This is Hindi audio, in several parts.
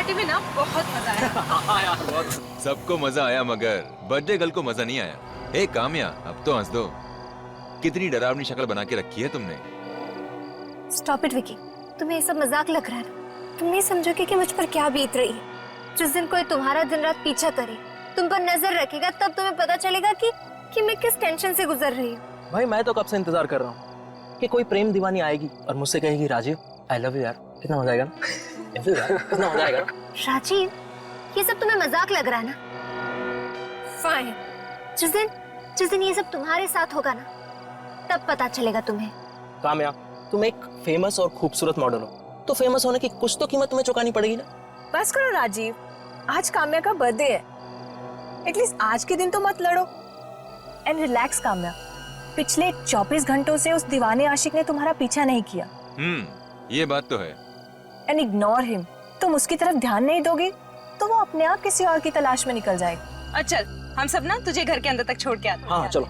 पार्टी में ना बहुत मजा आया। सबको मजा आया मगर बर्थडे गर्ल को मजा नहीं आया। ए काम्या, अब तो हंस दो। कितनी डरावनी शक्ल बना के रखी है तुमने। स्टॉप इट विकी, तुम्हें ये सब मजाक लग रहा है ना? तुम नहीं समझोगे कि मुझ पर क्या बीत रही है। जिस दिन कोई तुम्हारा दिन रात पीछा करे, तुम पर नजर रखेगा, तब तुम्हें पता चलेगा कि मैं किस टेंशन से गुजर रही हूँ। भाई मैं तो कब से इंतजार कर रहा हूँ कि कोई प्रेम दीवानी आएगी और मुझसे कहेगी राजीव आई लव यू यार। कितना मजा आएगा ना? कितना मजा आएगा ना? राजीव, ये सब तुम्हें मजाक लग रहा है ना? फाइन, जिस दिन ये सब तुम्हारे साथ होगा ना, तब पता चलेगा तुम्हें। काम्या, तुम एक फेमस और खूबसूरत मॉडल हो, तो फेमस होने की कुछ तो कीमत तुम्हें चुकानी पड़ेगी ना। बस करो राजीव, आज काम्या का बर्थडे है, एटलीस्ट आज के दिन तो मत लड़ो। एंड रिलैक्स काम्या, पिछले 24 घंटों से उस दीवाने आशिक ने तुम्हारा पीछा नहीं किया। ये बात तो है। And ignore him. तुम उसकी तरफ ध्यान नहीं दोगे तो वो अपने आप किसी और की तलाश में निकल जाएगा। और चल, हम सब ना तुझे घर के अंदर तक छोड़ के आते हैं। हाँ चलो।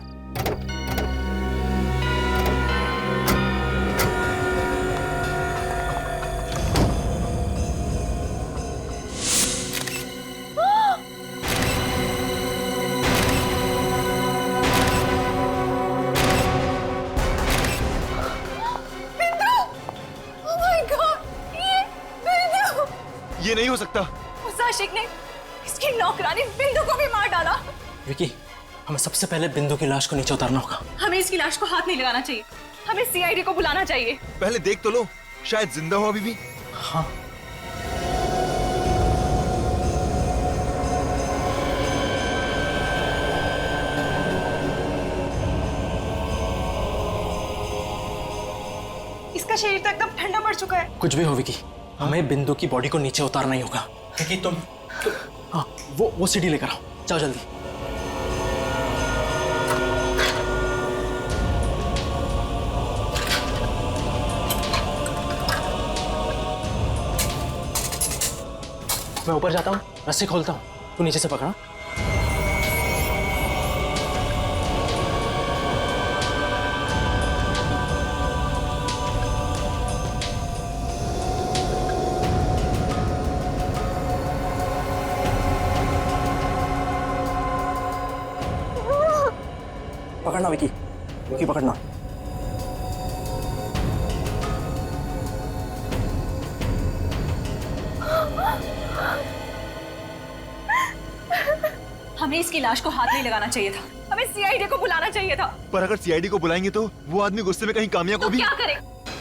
ये नहीं हो सकता। उस आशिक ने इसकी नौकरानी बिंदु को भी मार डाला। विकी, हमें सबसे पहले बिंदु की लाश को नीचे उतारना होगा। हमें इसकी लाश को हाथ नहीं लगाना चाहिए, हमें सीआईडी को बुलाना चाहिए। पहले देख तो लो, शायद जिंदा हो अभी भी। हाँ। इसका शरीर तो एकदम ठंडा पड़ चुका है। कुछ भी हो विकी, हमें बिंदु की बॉडी को नीचे उतारना ही होगा। क्योंकि तुम हाँ, वो सीढ़ी लेकर आओ, जाओ जल्दी। मैं ऊपर जाता हूँ, रस्सी खोलता हूँ, तू नीचे से पकड़ा। पकड़ना विकी, विकी पकड़ना। हमें इसकी लाश को हाथ नहीं लगाना चाहिए था, हमें सीआईडी को बुलाना चाहिए था। पर अगर सीआईडी को बुलाएंगे तो वो आदमी गुस्से में कहीं काम्या को तो भी। क्या करें?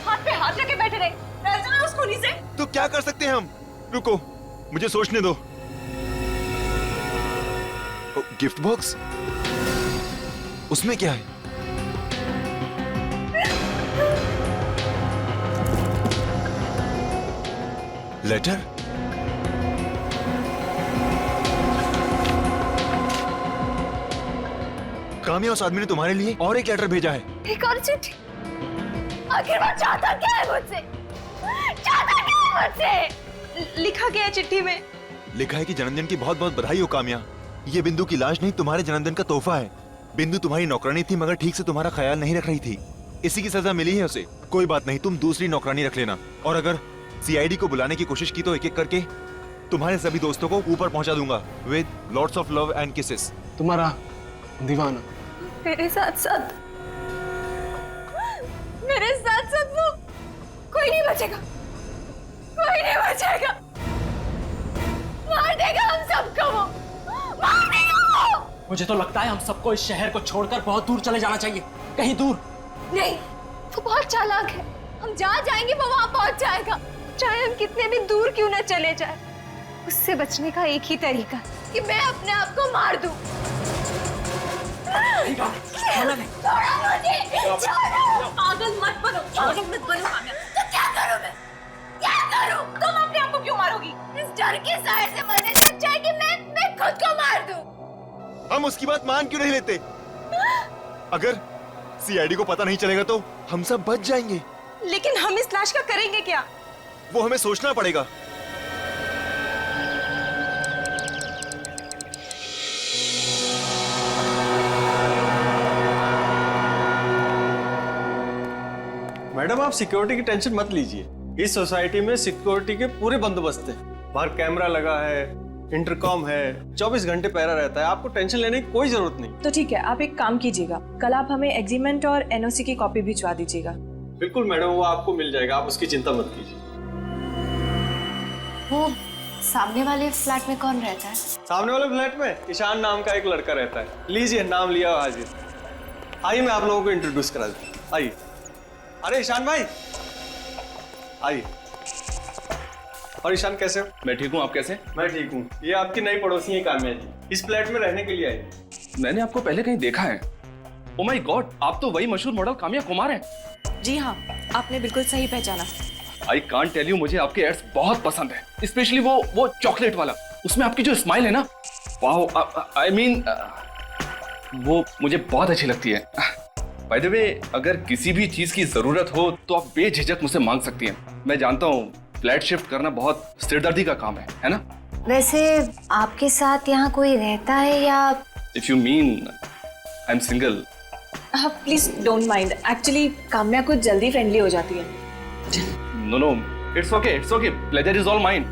हाथ पे हाथ रखे बैठे रहे, डर जाना उस खूनी से। तो क्या कर सकते हैं हम? रुको, मुझे सोचने दो। गिफ्ट बॉक्स, उसमें क्या है? लेटर? काम्या, उस आदमी ने तुम्हारे लिए और एक लेटर भेजा है। एक और चिट्ठी? आखिर वो चाहता क्या है मुझसे? चाहता क्या है मुझसे? लिखा गया है चिट्ठी में। लिखा है कि जन्मदिन की बहुत बहुत बधाई हो काम्या। ये बिंदु की लाश नहीं, तुम्हारे जन्मदिन का तोहफा है। बिंदु तुम्हारी नौकरानी थी मगर ठीक से तुम्हारा ख्याल नहीं रख रही थी, इसी की सजा मिली है उसे। कोई बात नहीं, तुम दूसरी नौकरानी रख लेना। और अगर सीआईडी को बुलाने की कोशिश की तो एक एक करके तुम्हारे सभी दोस्तों को ऊपर पहुंचा दूंगा with lots of love and kisses. तुम्हारा दीवाना मेरे साथ साथ वो कोई नहीं बचेगा, कोई नहीं बचेगा। मार देगा हम सबको वो, मार देगा वो। मुझे तो लगता है हम सबको इस शहर को छोड़कर बहुत दूर चले जाना चाहिए, कहीं दूर। नहीं, वो बहुत चालाक है। हम जहाँ जाएंगे वो वहाँ पहुँच जाएगा, चाहे हम कितने भी दूर क्यों न चले जाए। उससे बचने का एक ही तरीका कि मैं अपने आप को मार दूं। छोड़ो मुझे, छोड़ो। पागल मत बनो, पागल मत बनो काम्या। तो क्या करूं मैं? क्या करूं? तुम अपने आप को क्यों मारोगी? इस डर के साए से मरने से अच्छा है कि मैं खुद को मार दूं। हम उसकी बात मान क्यों नहीं लेते? अगर सीआईडी को पता नहीं चलेगा तो हम सब बच जाएंगे। लेकिन हम इस लाश का करेंगे क्या? वो हमें सोचना पड़ेगा। मैडम, आप सिक्योरिटी की टेंशन मत लीजिए। इस सोसाइटी में सिक्योरिटी के पूरे बंदोबस्त हैं। बाहर कैमरा लगा है, इंटरकॉम है, 24 घंटे पहरा रहता है। आपको टेंशन लेने की कोई जरूरत नहीं। तो ठीक है, आप एक काम कीजिएगा, कल आप हमें एग्रीमेंट और एनओसी की कॉपी भिजवा दीजिएगा। बिल्कुल मैडम, वो आपको मिल जाएगा, आप उसकी चिंता मत कीजिए। वो सामने वाले फ्लैट में कौन रहता है? सामने वाले फ्लैट में ईशान नाम का एक लड़का रहता है। लीजिए, नाम लिया हाजिर। आइए मैं आप लोगों को इंट्रोड्यूस करा दूं। आइए। अरे ईशान भाई आइए। और ईशान कैसे हो? मैं ठीक हूँ, आप कैसे? मैं ठीक हूँ। ये आपकी नई पड़ोसी है काम्या जी, इस फ्लैट में रहने के लिए आई। मैंने आपको पहले कहीं देखा है। ओ माय गॉड, आप तो वही मशहूर मॉडल काम्या कुमार हैं। जी हाँ, आपने बिल्कुल सही पहचाना। आई कांट टेल यू, मुझे आपके एड्स बहुत पसंद है, स्पेशली वो चॉकलेट वाला। उसमें आपकी जो स्माइल है ना, वाओ, आई मीन वो मुझे बहुत अच्छी लगती है। बाय द वे, अगर किसी भी चीज की जरूरत हो तो आप बेझिझक मुझसे मांग सकती हैं। मैं जानता हूँ फ्लैट शिफ्ट करना बहुत सिरदर्दी का काम है ना? वैसे आपके साथ यहाँ कोई रहता है या? If you mean I am single. हाँ please don't mind, actually Kamya कुछ जल्दी फ्रेंडली हो जाती है। No, it's okay, pleasure is all mine.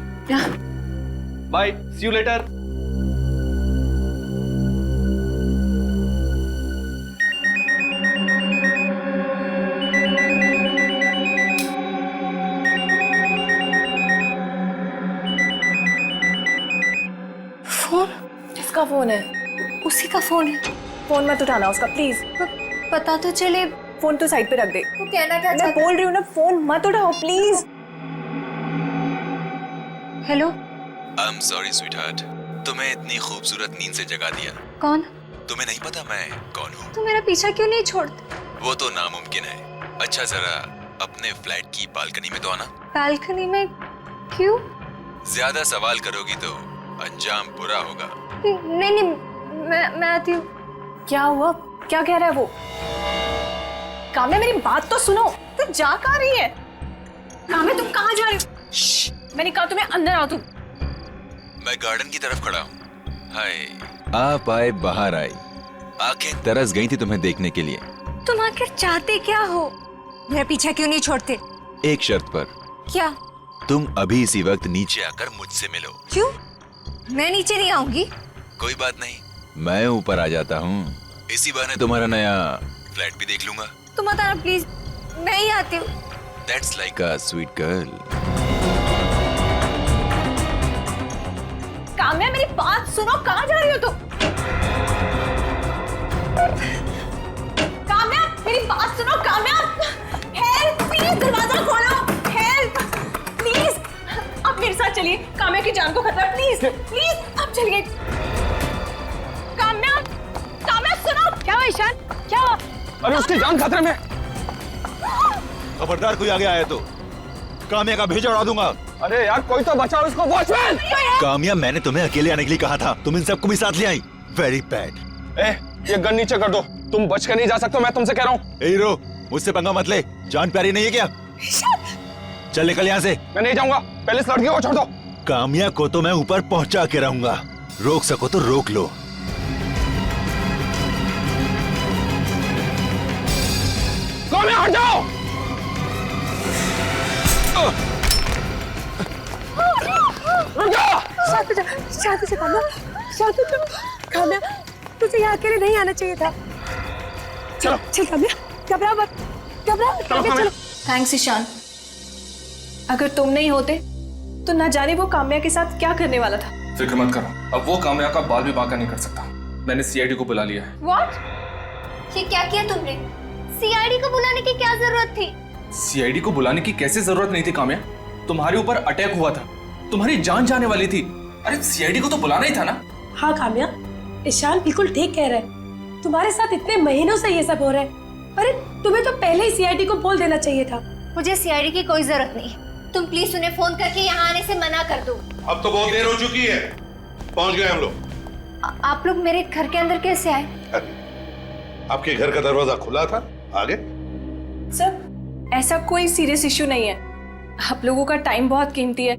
Bye, see you later. Phone? किसका फोन है? उसी का फोन है। फोन मत उठाना उसका प्लीज। पता तो चले। फोन तो साइड पे रख दे। वो कहना क्या मैं चाहता? बोल रही हूँ ना, फोन मत उठाओ please. Hello, I am sorry sweetheart, तुम्हें इतनी खूबसूरत नींद से जगा दिया। कौन? तुम्हें नहीं पता मैं कौन हूँ? तुम मेरा पीछा क्यों नहीं छोड़ते? वो तो नामुमकिन है। अच्छा जरा अपने फ्लैट की बालकनी में तो आना। बालकनी में? क्यों? ज्यादा सवाल करोगी तो अंजाम बुरा होगा। नहीं, मैं आती हूँ। क्या हुआ? क्या कह रहा है वो? काम्या मेरी बात तो सुनो, तू जा कहाँ रही है? काम्या तुम कहाँ जा रही हो? मैंने कहा तुम्हें अंदर आओ तुम। मैं गार्डन की तरफ खड़ा हूँ। हाय, आप आए बाहर आई, आंखें तरस गई थी तुम्हें देखने के लिए। तुम आखिर चाहते क्या हो? मेरा पीछा क्यों नहीं छोड़ते? एक शर्त पर। क्या? तुम अभी इसी वक्त नीचे आकर मुझसे मिलो। क्यों? मैं नीचे नहीं आऊंगी। कोई बात नहीं, मैं ऊपर आ जाता हूँ। इसी बहाने तुम्हारा नया फ्लैट भी देख लूंगा। तुम मत आना प्लीज, मैं ही आती हूँ। That's like a sweet girl. Kamya मेरी बात सुनो, कहाँ जा रही हो तुम? काम्या मेरी बात सुनो, काम्या हेल्प प्लीज, दरवाजा खोलो, हेल्प प्लीज। आप मेरे साथ चलिए, काम्या की जान को खतरा है, प्लीज प्लीज आप चलिए। काम्या सुनो। क्या हुआ ईशान, क्या हुआ? अरे उसकी जान खतरे में। खबरदार कोई आगे आया तो काम्या का भेजा उड़ा दूंगा। अरे यार कोई तो बचाओ इसको, वॉचमैन। काम्या, मैंने तुम्हें अकेले आने के लिए कहा था, तुम इन सबको भी साथ ले आई। Very bad. ये गन नीचे कर दो, तुम बच कर नहीं जा सकते, मैं तुमसे कह रहा हूँ। हीरो, मुझसे पंगा मत ले, जान प्यारी नहीं है क्या? चल निकल यहाँ से। मैं नहीं जाऊंगा, पहले इस लड़की को छोड़ दो। काम्या को तो मैं ऊपर पहुंचा के रहूंगा, रोक सको तो रोक लो। काम्या हट जाओ। शांत से काम्या, शांत हो। काम्या तुझे यहाँ अकेले नहीं आना चाहिए था। चलो चल काम्या, घबरा मत, चलो। थैंक्स ईशान, अगर तुम नहीं होते तो ना जाने वो काम्या के साथ क्या करने वाला था। फिक्र मत करो, अब वो काम्या का बाल भी बांका नहीं कर सकता। मैंने सीआईडी को बुला लिया है। What? ये क्या किया तुमने? सीआईडी को बुलाने की क्या जरूरत थी? सीआईडी को बुलाने की कैसे जरूरत नहीं थी काम्या? तुम्हारे ऊपर अटैक हुआ था, तुम्हारी जान जाने वाली थी। अरे सीआईडी को तो बुलाना ही था ना। हाँ काम्या, ईशान बिल्कुल ठीक कह रहा है। तुम्हारे साथ इतने महीनों से ये सब हो रहा है। अरे तुम्हें तो पहले ही सीआईडी को बोल देना चाहिए था। मुझे सीआईडी की कोई जरूरत नहीं। तुम प्लीज उन्हें फोन करके यहाँ आने से मना कर दो। अब तो बहुत देर हो चुकी है, पहुंच गए हम लोग। आप लोग मेरे घर के अंदर कैसे आए? आपके घर का दरवाजा खुला था, आगे। सर ऐसा कोई सीरियस इश्यू नहीं है, आप लोगों का टाइम बहुत कीमती है।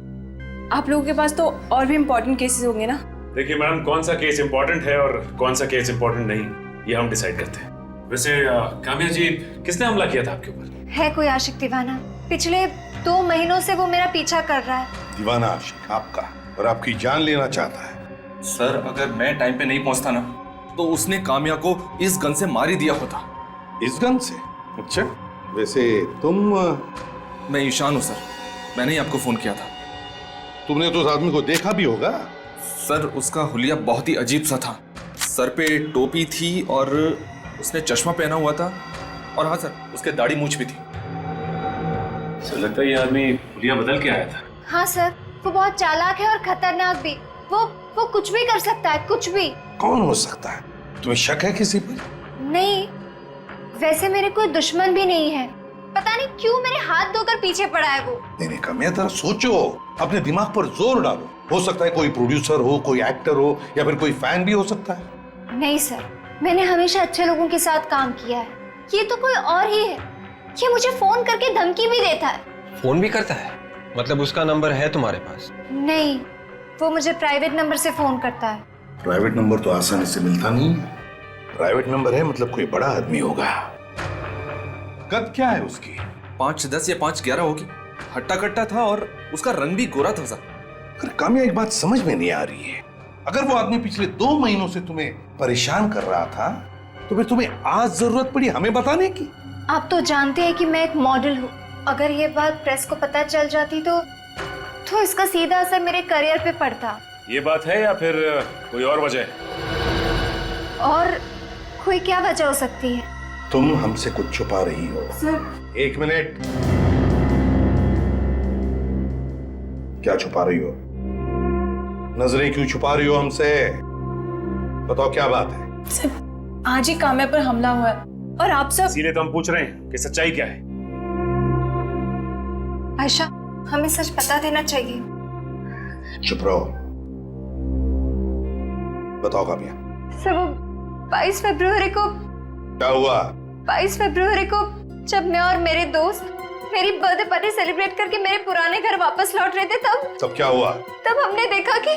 आप लोगों के पास तो और भी इम्पोर्टेंट केसेस होंगे ना। देखिए मैडम, कौन सा केस इम्पोर्टेंट है और कौन सा केस इम्पोर्टेंट नहीं, ये हम डिसाइड करते हैं। वैसे काम्या जी, किसने हमला किया था आपके ऊपर? है कोई आशिक दीवाना। पिछले 2 महीनों से वो मेरा पीछा कर रहा है। दीवाना आशिक आपका, और आपकी जान लेना चाहता है। सर अगर मैं टाइम पे नहीं पहुंचता ना तो उसने काम्या को इस गन से मार ही दिया होता। इस गन से? अच्छा, वैसे तुम मैं ईशान हूं सर, मैंने ही आपको फोन किया था। तुमने तो उस आदमी को देखा भी होगा। सर उसका हुलिया बहुत ही अजीब सा था, सर पे टोपी थी और उसने चश्मा पहना हुआ था, और हाँ सर उसके दाढ़ी मूंछ भी थी। सर लगता है ये आदमी हुलिया बदल के आया था। हाँ सर, वो बहुत चालाक है और खतरनाक भी। वो कुछ भी कर सकता है, कुछ भी। कौन हो सकता है? तुम्हें शक है किसी पर? नहीं, वैसे मेरे कोई दुश्मन भी नहीं है। पता नहीं क्यों मेरे हाथ धोकर पीछे पड़ा है वो। नहीं काम्या, जरा सोचो, अपने दिमाग पर जोर डालो। हो सकता है कोई प्रोड्यूसर हो, कोई एक्टर हो, या फिर कोई फैन भी हो सकता है। नहीं सर, मैंने हमेशा अच्छे लोगों के साथ काम किया है। ये तो कोई और ही है। ये मुझे फोन करके धमकी भी देता है। फोन भी करता है? मतलब उसका नंबर है तुम्हारे पास? नहीं, वो मुझे प्राइवेट नंबर से फोन करता है। प्राइवेट नंबर तो आसानी से मिलता नहीं है। प्राइवेट नंबर है मतलब कोई बड़ा आदमी होगा। कद क्या है उसकी? 5'10" या 5'11" होगी। हट्टा कट्टा था और उसका रंग भी गोरा था सर। अगर काम्या, एक बात समझ में नहीं आ रही है, अगर वो आदमी पिछले 2 महीनों से तुम्हें परेशान कर रहा था तो फिर तुम्हें आज जरूरत पड़ी हमें बताने की? आप तो जानते हैं कि मैं एक मॉडल हूँ। अगर ये बात प्रेस को पता चल जाती तो इसका सीधा असर मेरे करियर पे पड़ता। ये बात है या फिर कोई और वजह है? और कोई क्या वजह हो सकती है? तुम हमसे कुछ छुपा रही हो। सर, 1 मिनट, क्या छुपा रही हो? नजरें क्यों छुपा रही हो हमसे? बताओ क्या बात है? सर, आज ही काम्या पर हमला हुआ है और आप सब। इसीलिए तो हम पूछ रहे हैं कि सच्चाई क्या है। आयशा, हमें सच बता देना चाहिए। चुप रहो, बताओ काम्या। सर, वो 22 फरवरी को क्या हुआ? 22 फरवरी को जब मैं और मेरे दोस्त मेरी बर्थडे पार्टी सेलिब्रेट करके मेरे पुराने घर वापस लौट रहे थे, तब क्या हुआ? तब हमने देखा कि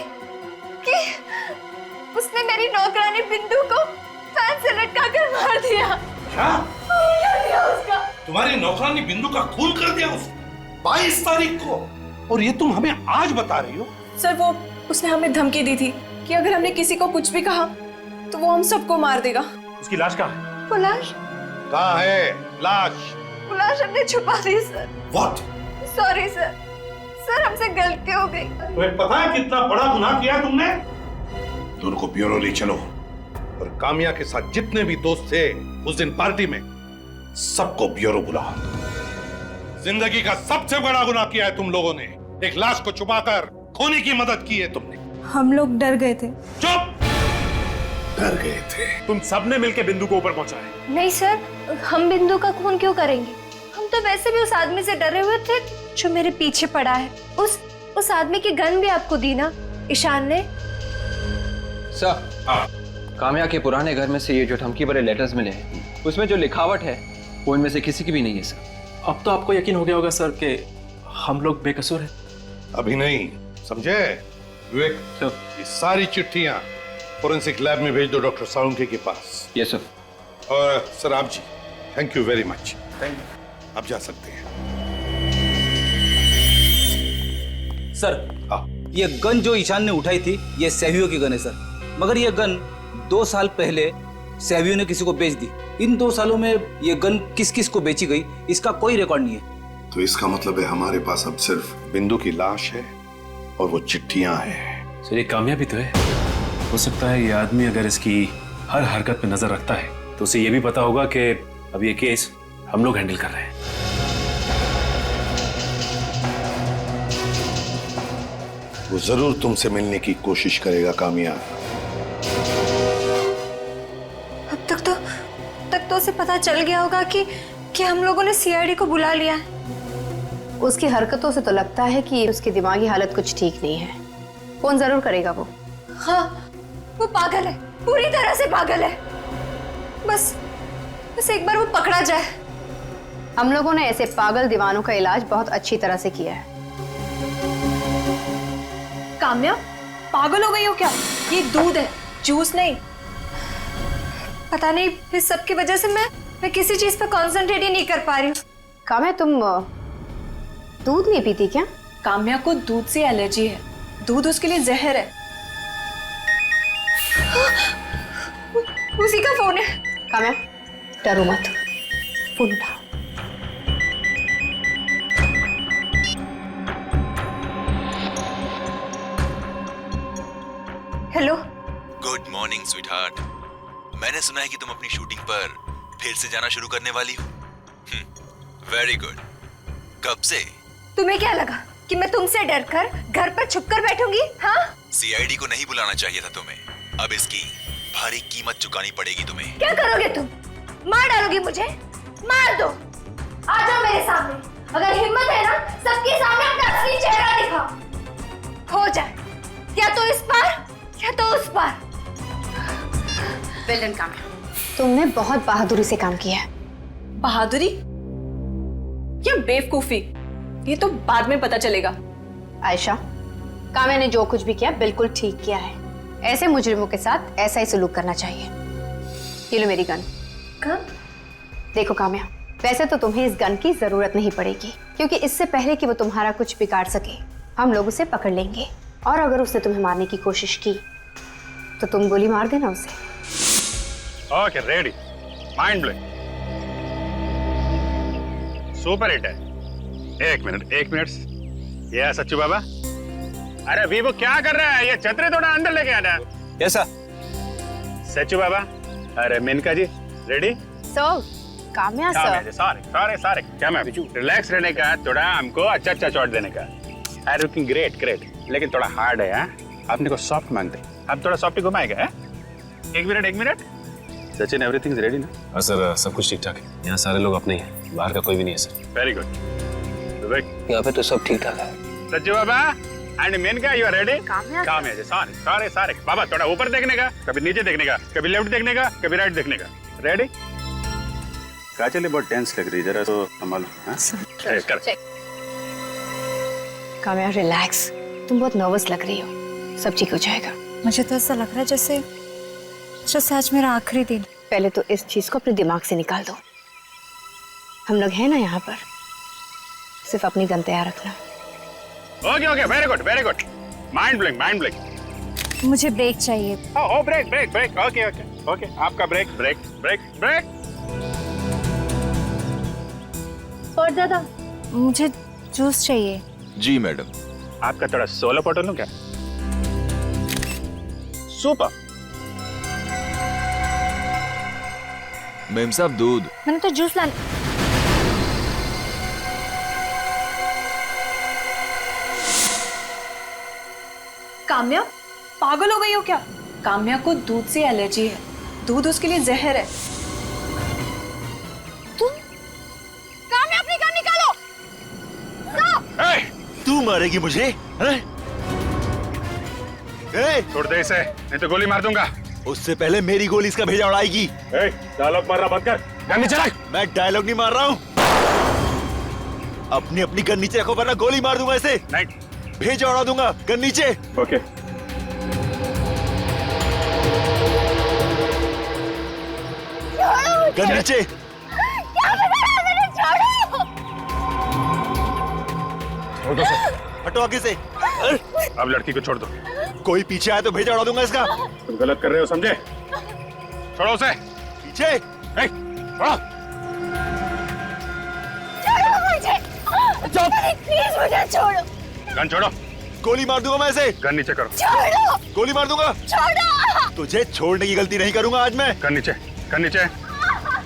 उसने मेरी नौकरानी बिंदु को फैन से लटका कर मार दिया। क्या? मार दिया उसका। तुम्हारी नौकरानी बिंदु का खून कर दिया उसने 22 तारीख को, और ये तुम हमें आज बता रही हो? सर, वो उसने हमें धमकी दी थी कि अगर हमने किसी को कुछ भी कहा तो वो हम सबको मार देगा। उसकी लाश कहाँ है? वो लाश? कहाँ है लाश? वो लाश हमने छुपा दी sir. What? Sorry sir, sir हमसे गलती हो गई। तुम्हें पता है कितना बड़ा गुनाह किया तुमने? दोनों को ब्यूरो ले चलो, और काम्या के साथ जितने भी दोस्त थे उस दिन पार्टी में, सबको ब्यूरो बुलाओ। जिंदगी का सबसे बड़ा गुनाह किया है तुम लोगों ने। एक लाश को छुपाकर खोने की मदद की है तुमने। हम लोग डर गए थे। चुप! डर गए थे? तुम सबने मिलकर बिंदु को ऊपर पहुंचाया। नहीं सर, हम बिंदु का खून क्यों करेंगे? हम तो वैसे भी उस आदमी से डरे हुए थे जो मेरे पीछे पड़ा है। उस आदमी की गन भी आपको दी ना ईशान ने? सर, काम्या के पुराने घर में से ये जो धमकी भरे लेटर्स मिले हैं, उसमें जो लिखावट है वो इनमें से किसी की भी नहीं है सर। अब तो आपको यकीन हो गया होगा सर कि हम लोग बेकसूर हैं। अभी नहीं, समझे विवेक? सर। ये सारी चिट्ठियां फोरेंसिक लैब में भेज दो डॉक्टर सालुंके के पास। Yes sir. और सर आप जी, thank you very much. Thank you, आप जा सकते हैं। सर, हाँ। ये गन जो ईशान ने उठाई थी, ये सहवियों की गन है सर। मगर ये गन 2 साल पहले सहवियों ने किसी को बेच दी। इन 2 सालों में ये गन किस किस को बेची गई, इसका कोई रिकॉर्ड नहीं है। तो इसका मतलब है हमारे पास अब सिर्फ बिंदु की लाश है और वो चिट्ठियां हैं। सर, ये कामयाबी तो है। हो सकता है ये आदमी अगर इसकी हर हरकत पे नजर रखता है तो उसे ये भी पता होगा कि अब ये केस हम लोग हैंडल कर रहे हैं। वो जरूर तुमसे मिलने की कोशिश करेगा काम्या। अब तक तो उसे पता चल गया होगा कि हम लोगों ने सीआईडी को बुला लिया है। उसकी हरकतों से तो लगता है कि उसकी दिमागी हालत कुछ ठीक नहीं है। फोन जरूर करेगा वो। हाँ, वो पागल है, पूरी तरह से पागल है। बस एक बार वो पकड़ा जाए। हम लोगों ने ऐसे पागल दीवानों का इलाज बहुत अच्छी तरह से किया है। काम्या, पागल हो गई हो क्या? ये दूध है, जूस नहीं। पता नहीं, इस सब की वजह से मैं किसी चीज पे कंसंट्रेट ही नहीं कर पा रही हूँ। काम्या, तुम दूध नहीं पीती क्या? काम्या को दूध से एलर्जी है, दूध उसके लिए जहर है। उसी का फोन है। काम्या, डरो मत, फोन उठा। हेलो। Good morning sweetheart. मैंने सुना है कि तुम अपनी शूटिंग पर फिर से जाना शुरू करने वाली हो। Very good. कब से? तुम्हें क्या लगा कि मैं तुमसे डरकर घर पर छुपकर बैठूंगी? हाँ, सीआईडी को नहीं बुलाना चाहिए था तुम्हें। अब इसकी भारी कीमत चुकानी पड़ेगी तुम्हें। क्या करोगे तुम? मार डालोगी मुझे? मार दो। आ जाओ मेरे सामने। अगर हिम्मत है ना, सबके सामने अपना असली चेहरा दिखाओ। हो जाए या तो इस पार या तो उस पार। वेल डन काम्या, तुमने बहुत बहादुरी से काम किया है। बहादुरी या बेवकूफी, ये तो बाद में पता चलेगा। आयशा, काम्या ने जो कुछ भी किया बिल्कुल ठीक किया है। ऐसे मुजरिमों के साथ ऐसा ही सलूक करना चाहिए। ये लो मेरी गन। कब? देखो काम्या, वैसे तो तुम्हें इस गन की जरूरत नहीं पड़ेगी, क्योंकि इससे पहले कि वो तुम्हारा कुछ बिगाड़ सके, हम लोग उसे पकड़ लेंगे। और अगर उसने तुम्हें मारने की कोशिश की तो तुम गोली मार देना उसे। Okay, ready. Mind blowing, super hit है। एक मिनट। ये सच्चू बाबा, अरे वीवो क्या कर रहा है? ये छतरी थोड़ा अंदर लेके आना। कैसा? सच्चू बाबा, अरे मेनका जी, रेडी? सो काम्या सर, सारे क्या मैं रिलैक्स रहने का, थोड़ा हमको अच्छा शॉट देने का। आई लुकिंग ग्रेट, लेकिन थोड़ा हार्ड है। आपने को सॉफ्ट मांगते, अब थोड़ा सॉफ्ट घुमाएगा। एक minute. Sachin, everything is ready ना? हाँ सर, सब कुछ ठीक ठाक है। यहाँ सारे लोग अपने ही हैं, बाहर का कोई भी नहीं है सर। Very good. यहाँ पे तो सब ठीक ठाक है। सच्चू बाबा and Menka, you are ready? Kamya ji, सारे बाबा, थोड़ा ऊपर देखने का, कभी नीचे देखने का, कभी लेफ्ट देखने का, कभी राइट देखने का। रेडी? काजल बहुत टेंस लग रही है, जरा तो संभालो। काम्या रिलैक्स, तुम बहुत नर्वस लग रही हो, सब ठीक हो जाएगा। मुझे तो ऐसा लग रहा है जैसे आज मेरा आखिरी दिन। पहले तो इस चीज को अपने दिमाग से निकाल दो। हम लोग हैं ना यहाँ पर, सिर्फ अपनी गन तैयार रखना। Okay, very good. Mind blowing. मुझे ब्रेक चाहिए। ओह, ब्रेक। ओके, आपका ब्रेक। और दादा, मुझे जूस चाहिए। जी मैडम। आपका थोड़ा सोलो बॉटल लूं क्या? सुपर। मेम साहब, दूध। मैंने तो जूस लाना। काम्या, पागल हो गई हो क्या? काम्या को दूध से एलर्जी है, दूध उसके लिए जहर है। काम्या, अपनी गन निकालो। तू मारेगी मुझे? छोड़ दे इसे, नहीं तो गोली मार दूंगा। उससे पहले मेरी गोली इसका भेजा उड़ाएगी। डायलॉग मारना बंद कर, गन नीचे रख। मैं डायलॉग नहीं मार रहा हूँ। अपनी गन नीचे रखो वरना गोली मार दूंगा इसे। नहीं, भेजा उड़ा दूंगा। गन नीचे। ओके। गन नीचे। हटो आगे से। अब लड़की को छोड़ दो। कोई पीछे आए तो भेजा उड़ा दूंगा इसका। तुम गलत कर रहे हो, समझे? छोड़ो उसे। पीछे। छोड़ो। प्लीज मुझे छोड़ो। गन छोड़ो। गोली मार दूंगा मैं इसे। गन नीचे करो। छोड़ो। गोली मार दूंगा। छोड़ो। तुझे छोड़ने की गलती नहीं करूंगा आज मैं। गन नीचे।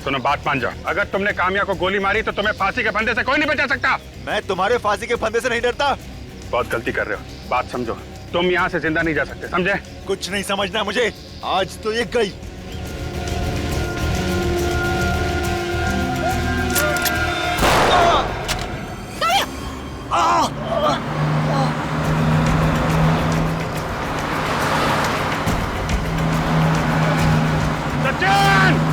सुनो, बात मान जाओ। अगर तुमने काम्या को गोली मारी तो तुम्हें फांसी के फंदे से कोई नहीं बचा सकता। मैं तुम्हारे फांसी के फंदे से नहीं डरता। बहुत गलती कर रहे हो, बात समझो। तुम यहाँ से जिंदा नहीं जा सकते, समझे? कुछ नहीं समझना मुझे, आज तो ये गई। सचिन!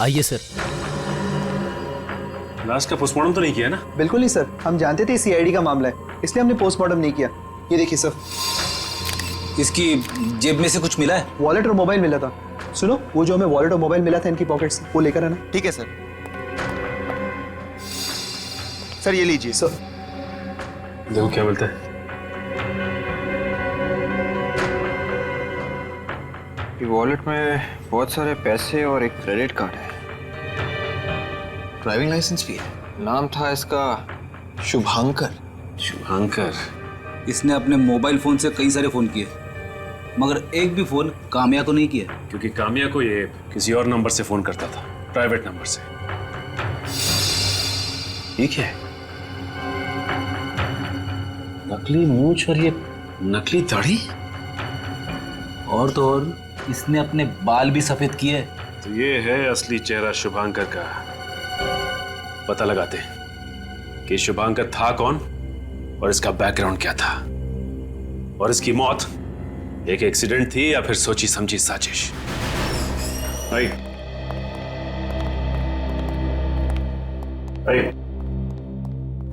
आइए सर। लाश का पोस्टमार्टम तो नहीं किया ना? बिल्कुल नहीं सर, हम जानते थे सीआईडी का मामला है, इसलिए हमने पोस्टमार्टम नहीं किया। ये देखिए सर, इसकी जेब में से कुछ मिला है? वॉलेट और मोबाइल मिला था। सुनो, वो जो हमें वॉलेट और मोबाइल मिला था इनकी पॉकेट से, वो लेकर आना। ठीक है सर। सर ये लीजिए। सर देखो क्या मिलता है। वॉलेट में बहुत सारे पैसे और एक क्रेडिट कार्ड है। ड्राइविंग लाइसेंस भी है। नाम था इसका शुभांकर। शुभांकर? इसने अपने मोबाइल फोन से कई सारे फोन किए, मगर एक भी फोन काम्या को नहीं किया। क्योंकि काम्या को ये किसी और नंबर से फोन करता था, प्राइवेट नंबर से। ये क्या है? नकली मूंछ और ये नकली दाढ़ी। और तो और इसने अपने बाल भी सफेद किए। तो ये है असली चेहरा शुभांकर का। पता लगाते हैं कि शुभांकर था कौन और इसका बैकग्राउंड क्या था, और इसकी मौत एक एक्सीडेंट थी या फिर सोची समझी साजिश। आई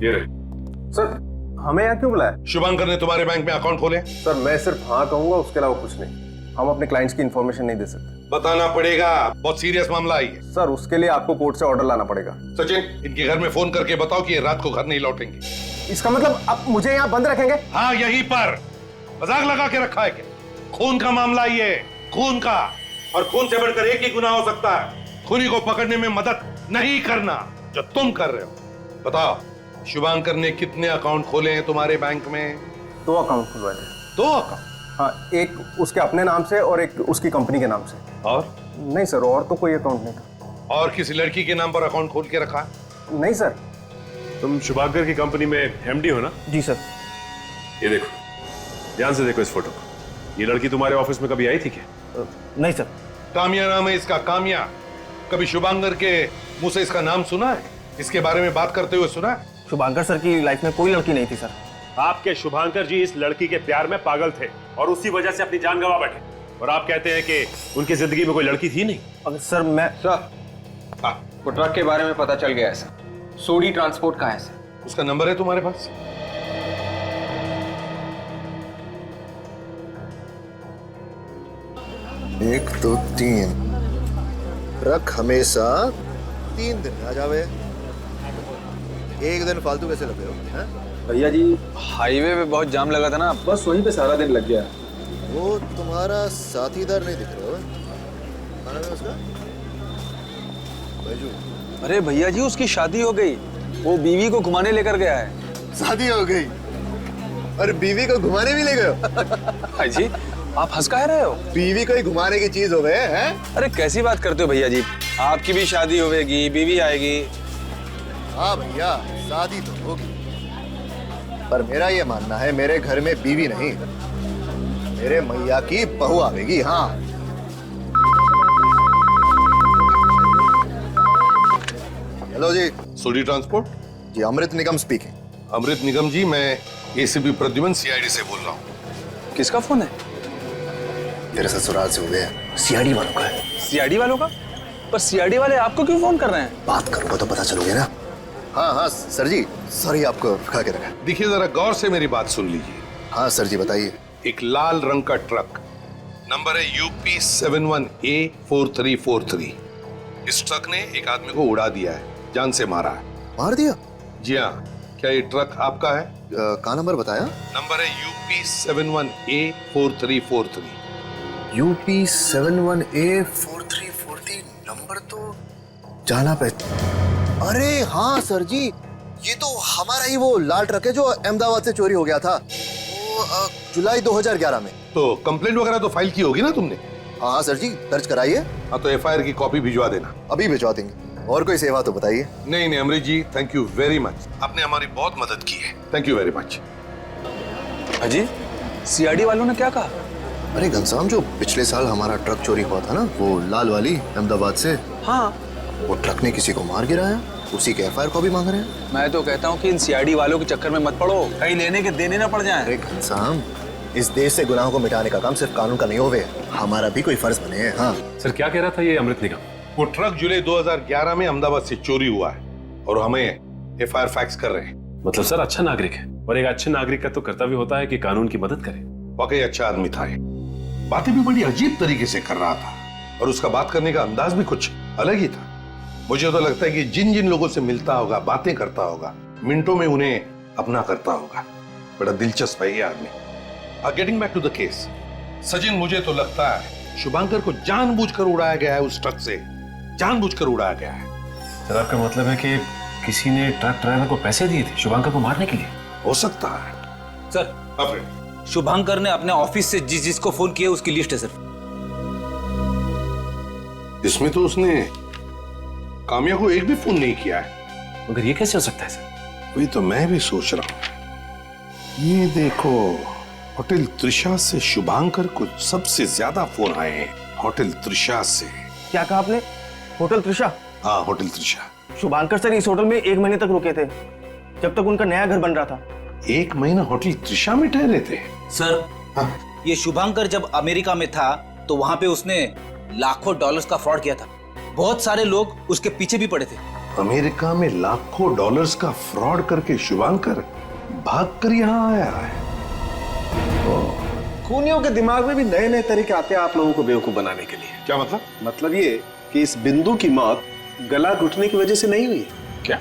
ये रहे। सर हमें यहाँ क्यों बुलाया? शुभांकर ने तुम्हारे बैंक में अकाउंट खोले? सर मैं सिर्फ हाँ कहूंगा, उसके अलावा कुछ नहीं। हम अपने क्लाइंट्स की इंफॉर्मेशन नहीं दे सकते। बताना पड़ेगा, बहुत सीरियस मामला है ये। सर उसके लिए आपको कोर्ट से ऑर्डर लाना पड़ेगा। सचिन, इनके घर में फोन करके बताओ कि ये रात को घर नहीं लौटेंगे। इसका मतलब आप मुझे यहाँ बंद रखेंगे? हाँ, यहीं पर। मजाक लगा के रखा है क्या? खून का मामला ये, खून का। और खून से बढ़कर एक ही गुनाह हो सकता है, खूनी को पकड़ने में मदद नहीं करना, जो तुम कर रहे हो। बताओ, शुभांकर ने कितने अकाउंट खोले हैं तुम्हारे बैंक में? 2 अकाउंट खुलवाए थे। 2 अकाउंट? हाँ, एक उसके अपने नाम से और एक उसकी कंपनी के नाम से। और? नहीं सर, और तो कोई अकाउंट नहीं था। और किसी लड़की के नाम पर अकाउंट खोल के रखा है? नहीं सर। तुम शुभांकर की कंपनी में एमडी हो ना? जी सर। ये देखो, ध्यान से देखो इस फोटो को। ये लड़की तुम्हारे ऑफिस में कभी आई थी क्या? नहीं सर। काम्या नाम है इसका, काम्या। कभी शुभांकर के मुंह से इसका नाम सुना है? इसके बारे में बात करते हुए सुना है? शुभांकर सर की लाइफ में कोई लड़की नहीं थी सर। आपके शुभांकर जी इस लड़की के प्यार में पागल थे और उसी वजह से अपनी जान गंवा बैठे, और आप कहते हैं कि उनकी जिंदगी में कोई लड़की थी नहीं। अगर सर मैं सर, वो ट्रक के बारे में पता चल गया है सर। सोडी ट्रांसपोर्ट का है सर। उसका नंबर है तुम्हारे पास? एक दो तीन। ट्रक हमेशा 3 दिन में आ जावे। एक दिन फालतू कैसे लगे हो? भैया जी, हाईवे पे बहुत जाम लगा था ना, बस वहीं पे सारा दिन लग गया। वो तुम्हारा साथीदार नहीं दिख रहा है? क्या नाम है उसका? बैजू। अरे भैया जी, उसकी शादी हो गई, वो बीवी को घुमाने लेकर गया है। शादी हो गई और बीवी को घुमाने भी ले गए हो? भाई जी, आप हंस काहे रहे हो? बीवी को ही घुमाने की चीज हो गए हैं? अरे कैसी बात करते हो भैया जी, आपकी भी शादी होगी, बीवी आएगी। हाँ भैया, शादी तो होगी, पर मेरा ये मानना है मेरे घर में बीवी नहीं, मेरे मैया की बहू आवेगी। हाँ। हेलो जी। सोडी ट्रांसपोर्ट? जी, अमृत निगम स्पीकिंग। अमृत निगम जी, मैं एसीपी प्रद्युमन सीआईडी से बोल रहा हूँ। किसका फोन है? तेरे ससुराल से हो गया, सीआईडी वालों का है। सीआईडी वालों का? पर सीआईडी वाले आपको क्यों फोन कर रहे हैं? बात करूंगा तो पता चलोगे ना। हाँ हाँ सर जी, सॉरी आपको रुका के रखा। देखिए, जरा गौर से मेरी बात सुन लीजिए। हाँ सर जी, बताइए। एक लाल रंग का ट्रक, नंबर है UP 71A4343। इस ट्रक ने एक आदमी को उड़ा दिया है, जान से मारा है। मार दिया? जी हाँ। क्या ये ट्रक आपका है? कहाँ नंबर बताया? नंबर है UP 71A4343। UP 71A4343। Number तो जाना पे। अरे हाँ सर जी, ये तो हमारा ही वो लाल ट्रक है जो अहमदाबाद से चोरी हो गया था, वो जुलाई 2011 में। तो कंप्लेंट वगैरह तो फाइल की होगी ना तुमने? हाँ सर जी, दर्ज कराइए। हाँ, तो FIR की कॉपी भिजवा देना। अभी भिजवा देंगे। और कोई सेवा तो बताइए। नहीं अमृत जी, थैंक यू वेरी मच, आपने हमारी बहुत मदद की है। Thank you very much. अजी, सीआईडी वालों ने क्या कहा? अरे घनश्याम, जो पिछले साल हमारा ट्रक चोरी हुआ था ना, वो लाल वाली अहमदाबाद से, हाँ, वो ट्रक ने किसी को मार गिराया, उसी के FIR कॉपी मांग रहे हैं। मैं तो कहता हूँ कि इन सीआईडी वालों के चक्कर में मत पड़ो, कहीं लेने के देने ना पड़ जाए। अरे घनश्याम, इस देश से गुनाहों को मिटाने का काम सिर्फ कानून का नहीं होवे, हमारा भी कोई फर्ज बने है। हाँ सर, क्या कह रहा था ये अमृत निगम? वो ट्रक जुलाई 2011 में अहमदाबाद से चोरी हुआ है और हमें एफआईआर फैक्स कर रहे हैं। मतलब सर अच्छा नागरिक है, और एक अच्छे नागरिक का तो कर्तव्य होता है कि कानून की मदद करे। वाकई अच्छा आदमी था ये, बातें भी बड़ी अजीब तरीके से कर रहा था और उसका बात करने का अंदाज भी कुछ अलग ही था। मुझे तो लगता है कि जिन जिन लोगों से मिलता होगा, बातें करता होगा, मिनटों में उन्हें अपना करता होगा। बड़ा दिलचस्प है ये आदमी। Getting back to the case, Sachin, मुझे तो लगता है शुभांकर को जानबूझकर उड़ाया गया है, उस ट्रक से जानबूझकर उड़ाया गया है। सर आपका मतलब है कि किसी ने ट्रक ड्राइवर को पैसे दिए थे शुभांकर को मारने के लिए? हो सकता है सर, शुभांकर ने अपने ऑफिस से जिसको फोन किया उसकी लिस्ट है सर। इसमें तो उसने काम्या को एक भी फोन नहीं किया है। मगर ये कैसे हो सकता है सर? वही तो मैं भी सोच रहा हूं। ये देखो, होटल त्रिशा से शुभांकर को सबसे ज्यादा फोन आए हैं। होटल त्रिशा से। क्या कहा आपने? होटल त्रिशा? हाँ, होटल त्रिशा। शुभांकर सर इस होटल में 1 महीने तक रुके थे, जब तक उनका नया घर बन रहा था। 1 महीना होटल त्रिशा में ठहरे थे? सर, ये शुभांकर जब अमेरिका में था तो वहां पे उसने लाखों डॉलर्स का फ्रॉड किया था। बहुत सारे लोग उसके पीछे भी पड़े थे। अमेरिका में लाखों डॉलर्स का फ्रॉड करके शुभांकर भागकर यहाँ आया है। खूनियों के दिमाग में भी नए नए तरीके आते हैं आप लोगों को बेवकूफ बनाने के लिए। क्या मतलब? मतलब ये कि इस बिंदु की मौत गला घुटने की वजह से नहीं हुई। क्या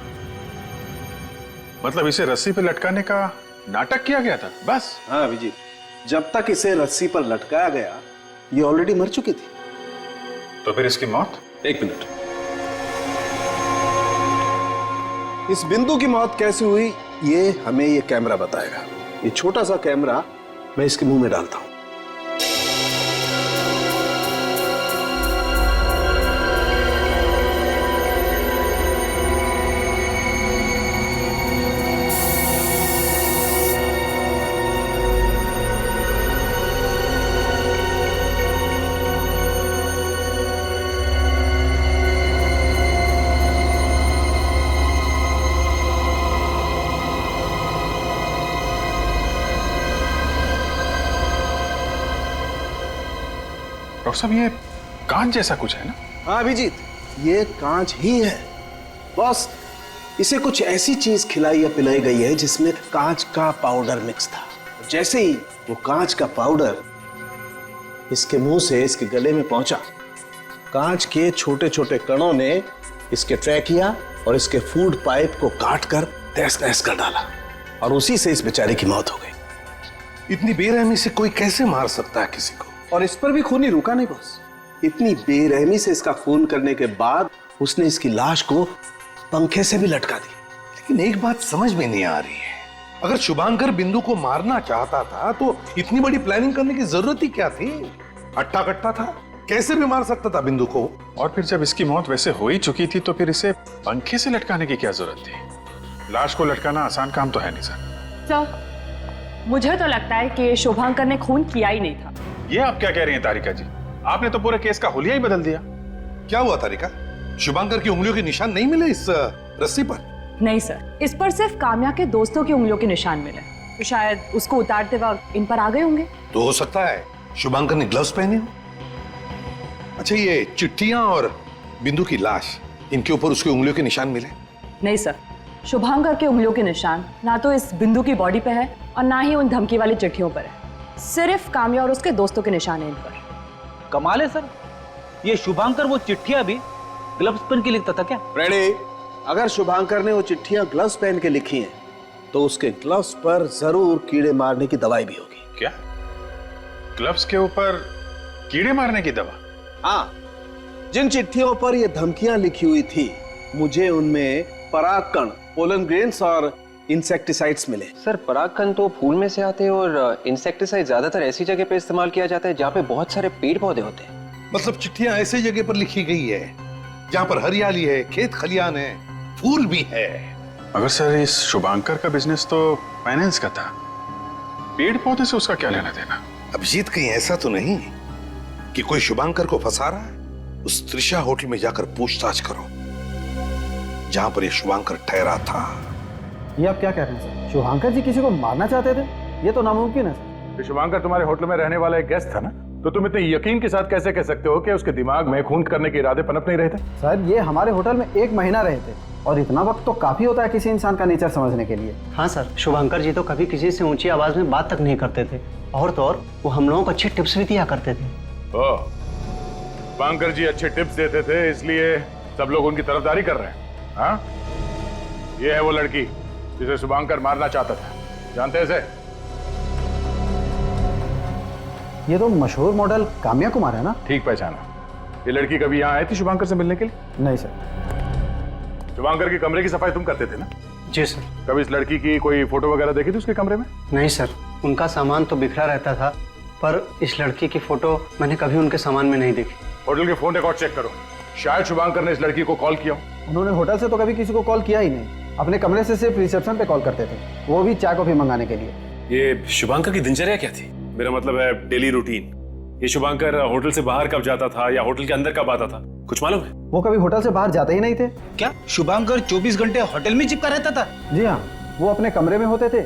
मतलब इसे रस्सी पे लटकाने का नाटक किया गया था बस? हाँ अभिजीत, जब तक इसे रस्सी पर लटकाया गया ये ऑलरेडी मर चुकी थी। तो फिर इसकी मौत? 1 मिनट, इस बिंदु की मौत कैसे हुई ये हमें ये कैमरा बताएगा। ये छोटा सा कैमरा मैं इसके मुंह में डालता हूं। डॉक्टर साहब ये कांच जैसा कुछ है ना? हाँ अभिजीत, ये कांच ही है बॉस। इसे कुछ ऐसी चीज खिलाई या पिलाई गई है जिसमें कांच का पाउडर मिक्स था। जैसे ही वो कांच का पाउडर इसके मुंह से इसके गले में पहुंचा, कांच के छोटे छोटे कणों ने इसके ट्रैकिया और इसके फूड पाइप को काट कर तहस नहस कर डाला और उसी से इस बेचारे की मौत हो गई। इतनी बेरहमी से कोई कैसे मार सकता है किसी को? और इस पर भी खूनी रुका नहीं बॉस। इतनी बेरहमी से इसका खून करने के बाद उसने इसकी लाश को पंखे से भी लटका दी। लेकिन एक बात समझ में नहीं आ रही है, अगर शुभांकर बिंदु को मारना चाहता था तो इतनी बड़ी प्लानिंग करने की जरूरत ही क्या थी? अट्टा कट्टा था, कैसे भी मार सकता था बिंदु को। और फिर जब इसकी मौत वैसे हो ही चुकी थी तो फिर इसे पंखे से लटकाने की क्या जरूरत थी? लाश को लटकाना आसान काम तो है नहीं सर। सर, मुझे तो लगता है कि शुभांकर ने खून किया ही नहीं था। ये आप क्या कह रही हैं तारिका जी? आपने तो पूरे केस का हुलिया ही बदल दिया। क्या हुआ तारिका? शुभांकर की उंगलियों के निशान नहीं मिले इस रस्सी पर? नहीं सर, इस पर सिर्फ काम्या के दोस्तों की उंगलियों के निशान मिले, तो शायद उसको उतारते वक्त इन पर आ गए होंगे। तो हो सकता है शुभांकर ने ग्लव्स पहने हो। अच्छा, ये चिट्ठियां और बिंदु की लाश, इनके ऊपर उसकी उंगलियों के निशान मिले? नहीं सर, शुभांकर के उंगलियों के निशान ना तो इस बिंदु की बॉडी पे है और ना ही उन धमकी वाली चिट्ठियों पर है। सिर्फ काम्या और उसके दोस्तों के निशान हैं इन पर। कमाल है सर, ये शुभांकर वो चिट्ठियां भी ग्लव्स पहन के लिखता था क्या? रेडी, अगर शुभांकर ने वो चिट्ठियां ग्लव्स पहन के लिखी हैं तो उसके ग्लव्स पर जरूर कीड़े मारने की दवाई भी होगी। क्या ग्लव्स के ऊपर कीड़े मारने की दवा? हाँ, जिन चिट्ठियों पर ये धमकियां लिखी हुई थी मुझे उनमें परागकण, पोलन ग्रेन्स और इंसेक्टिसाइड्स मिले। सर, परागकण तो फूल में से आते हैं और इंसेक्टिसाइड ज्यादातर ऐसी जगह पे इस्तेमाल किया जाता है जहाँ पे बहुत सारे पेड़ पौधे होते हैं। मतलब चिट्ठियां ऐसी जगह पर लिखी गई है जहाँ पर हरियाली है, खेत खलियान है, फूल भी है। मगर सर, इस शुभांकर का बिजनेस तो फाइनेंस का था, पेड़ पौधे से उसका क्या लेना देना? अभिजीत, कहीं ऐसा तो नहीं कि कोई शुभांकर को फंसा रहा है? उस त्रिशा होटल में जाकर पूछताछ करो जहां पर ये शुभांकर ठहरा था। ये आप क्या कह रहे हैं सर? शुभांकर जी किसी को मारना चाहते थे? ये तो नामुमकिन है सर। शुभांकर तुम्हारे होटल में रहने वाला एक गेस्ट था ना? तो तुम इतने यकीन के साथ कैसे कह सकते हो कि उसके दिमाग में खून करने के इरादे पनप नहीं रहे थे? सर ये हमारे होटल में 1 महीना रहे थे और इतना वक्त तो काफी होता है किसी इंसान का नेचर समझने के लिए। हाँ सर, शुभंकर जी तो कभी किसी से ऊंची आवाज में बात तक नहीं करते थे, और तो और वो हम लोगों को अच्छे टिप्स भी दिया करते थे। ओह, शुभंकर जी अच्छे टिप्स देते थे इसलिए सब लोग उनकी तरफदारी कर रहे हैं। हाँ, ये है वो लड़की जिसे शुभंकर मारना चाहता था, जानते हैं इसे? ये तो मशहूर मॉडल काम्या कुमार है ना? ठीक पहचाना। ये लड़की कभी यहाँ आई थी शुभंकर से मिलने के लिए? नहीं सर। शुभंकर के कमरे की सफाई तुम करते थे ना? जी सर। कभी इस लड़की की कोई फोटो वगैरह देखी थी उसके कमरे में? नहीं सर, उनका सामान तो बिखरा रहता था, पर इस लड़की की फोटो मैंने कभी उनके सामान में नहीं देखी। होटल के फोन रिकॉर्ड चेक करो, शायद शुभंकर ने इस लड़की को कॉल किया। उन्होंने होटल से तो कभी किसी को कॉल किया ही नहीं, अपने कमरे से सिर्फ रिसेप्शन पे कॉल करते थे, वो भी चाय कॉफी मंगाने के लिए। ये शुभंकर की दिनचर्या क्या थी? मेरा मतलब है डेली रूटीन। ये शुभंकर होटल से बाहर कब जाता था या होटल के अंदर कब आता था, कुछ मालूम है? वो कभी होटल से बाहर जाते ही नहीं थे। क्या शुभंकर 24 घंटे होटल में चिपका रहता था? जी हाँ, वो अपने कमरे में होते थे